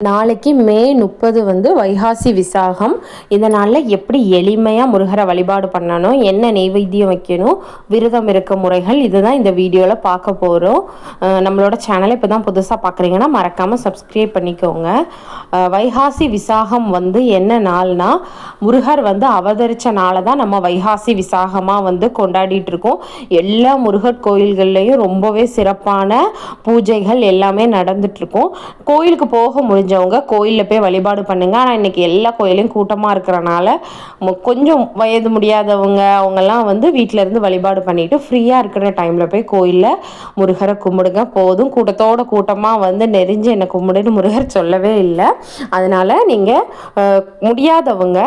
நாளைக்கு மே 30 வந்து வைகாசி விசாகம். இதனால் எப்படி எளிமையாக முருகரை வழிபாடு பண்ணணும், என்ன நெய்வேத்தியம் வைக்கணும், விரதம் இருக்க முறைகள், இதுதான் இந்த வீடியோவில் பார்க்க போகிறோம். நம்மளோட சேனலை இப்போ தான் புதுசாக பார்க்குறீங்கன்னா மறக்காமல் சப்ஸ்கிரைப் பண்ணிக்கோங்க. வைகாசி விசாகம் வந்து என்ன நாள்னா, முருகர் வந்து அவதரித்த நாளை தான் நம்ம வைகாசி விசாகமாக வந்து கொண்டாடிட்டு இருக்கோம். எல்லா முருகர் கோயில்கள்லேயும் ரொம்பவே சிறப்பான பூஜைகள் எல்லாமே நடந்துட்டுருக்கோம். கோயிலுக்கு போக முடிஞ்சவங்க கோயிலில் போய் வழிபாடு பண்ணுங்கள். ஆனால் இன்றைக்கி எல்லா கோயிலையும் கூட்டமாக இருக்கிறனால கொஞ்சம் வயது முடியாதவங்க அவங்கெல்லாம் வந்து வீட்டிலேருந்து வழிபாடு பண்ணிவிட்டு ஃப்ரீயாக இருக்கிற டைமில் போய் கோயிலில் முருகரை கும்பிடுங்க. போதும், கூட்டமாக வந்து நெறிஞ்சு என்னை கும்பிடுன்னு முருகர் சொல்லவே இல்லை. அதனால் நீங்கள் முடியாதவங்க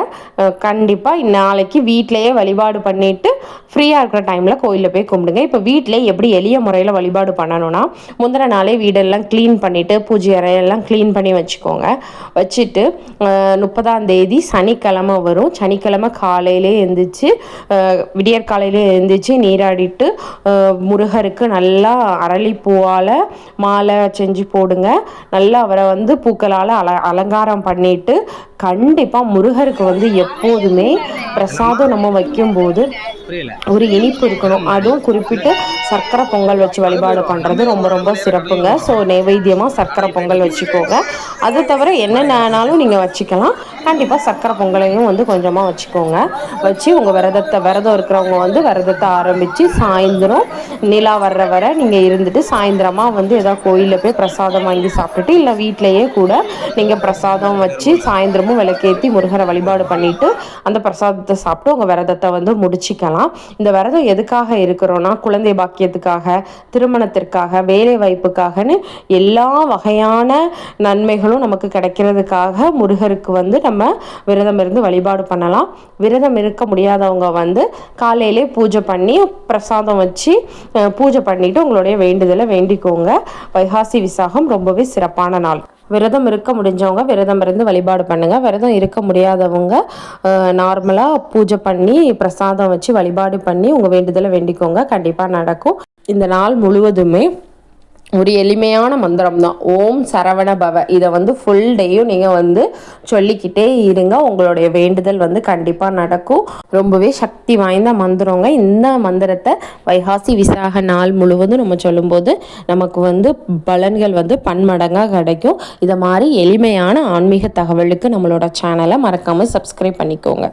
கண்டிப்பாக நாளைக்கு வீட்டிலையே வழிபாடு பண்ணிவிட்டு ஃப்ரீயாக இருக்கிற டைமில் கோயிலில் போய் கும்பிடுங்க. இப்போ வீட்டிலே எப்படி எளிய முறையில் வழிபாடு பண்ணணும்னா, முந்தின நாளே வீடெல்லாம் க்ளீன் பண்ணிவிட்டு பூஜை அறையெல்லாம் க்ளீன் பண்ணி வச்சுட்டு 30ஆம் தேதி சனிக்கிழமை வரும். சனிக்கிழமை காலையிலே எழுந்திரிச்சு விடியற்காலையிலே எழுந்திரிச்சு நீராடிட்டு முருகருக்கு நல்லா அரளிப்பூவால் மாலை செஞ்சு போடுங்க. நல்லா அவரை வந்து பூக்களால் அலங்காரம் பண்ணிட்டு கண்டிப்பாக முருகருக்கு வந்து எப்போதுமே பிரசாதம் நம்ம வைக்கும்போது ஒரு இனிப்பு இருக்கணும். அதுவும் குறிப்பிட்டு சர்க்கரை பொங்கல் வச்சு வழிபாடு பண்ணுறது ரொம்ப ரொம்ப சிறப்புங்க. ஸோ நைவேத்தியமாக சர்க்கரை பொங்கல் வச்சுக்கோங்க. அது தவிர என்னென்னாலும் நீங்கள் வச்சுக்கலாம். கண்டிப்பாக சர்க்கரை பொங்கலையும் வந்து கொஞ்சமாக வச்சுக்கோங்க. வச்சு உங்கள் விரதம் இருக்கிறவங்க வந்து விரதத்தை ஆரம்பித்து சாயந்தரம் நிலா வர்ற வரை நீங்கள் இருந்துட்டு சாயந்தரமாக வந்து ஏதாவது கோயிலில் போய் பிரசாதம் வாங்கி சாப்பிட்டுட்டு, இல்லை வீட்டிலையே கூட நீங்கள் பிரசாதம் வச்சு சாயந்தரமும் விளக்கேற்றி முருகரை வழிபாடு பண்ணிவிட்டு அந்த பிரசாதத்தை சாப்பிட்டு உங்கள் விரதத்தை வந்து முடிச்சிக்கலாம். இந்த விரதம் எதுக்காக இருக்கிறோன்னா, குழந்தை பாக்கியத்துக்காக, திருமணத்திற்காக, வேலை வாய்ப்புக்காகன்னு எல்லா வகையான நன்மைகளும் நமக்கு கிடைக்கிறதுக்காக முருகருக்கு வந்து நம்ம விரதம் இருந்து வழிபாடு பண்ணலாம். விரதம் இருக்க முடியாதவங்க வந்து காலையிலே பூஜை பண்ணி பிரசாதம் வச்சு பூஜை பண்ணிட்டு உங்களுடைய வேண்டுதலை வேண்டிக்கோங்க. வைகாசி விசாகம் ரொம்பவே சிறப்பான நாள். விரதம் இருக்க முடிஞ்சவங்க விரதம் இருந்து வழிபாடு பண்ணுங்கள். விரதம் இருக்க முடியாதவங்க நார்மலாக பூஜை பண்ணி பிரசாதம் வச்சு வழிபாடு பண்ணி உங்கள் வேண்டுதலை வேண்டிக்கோங்க. கண்டிப்பாக நடக்கும். இந்த நாள் முழுவதுமே ஒரு எளிமையான மந்திரம் தான், ஓம் சரவண பவ. இதை வந்து ஃபுல் டேயும் நீங்கள் வந்து சொல்லிக்கிட்டே இருங்க. உங்களுடைய வேண்டுதல் வந்து கண்டிப்பாக நடக்கும். ரொம்பவே சக்தி வாய்ந்த மந்திரங்க. இந்த மந்திரத்தை வைகாசி விசாக நாள் முழுவதும் நம்ம சொல்லும்போது நமக்கு வந்து பலன்கள் வந்து பன்மடங்காக கிடைக்கும். இதை மாதிரி எளிமையான ஆன்மீக தகவலுக்கு நம்மளோட சேனலை மறக்காமல் சப்ஸ்கிரைப் பண்ணிக்கோங்க.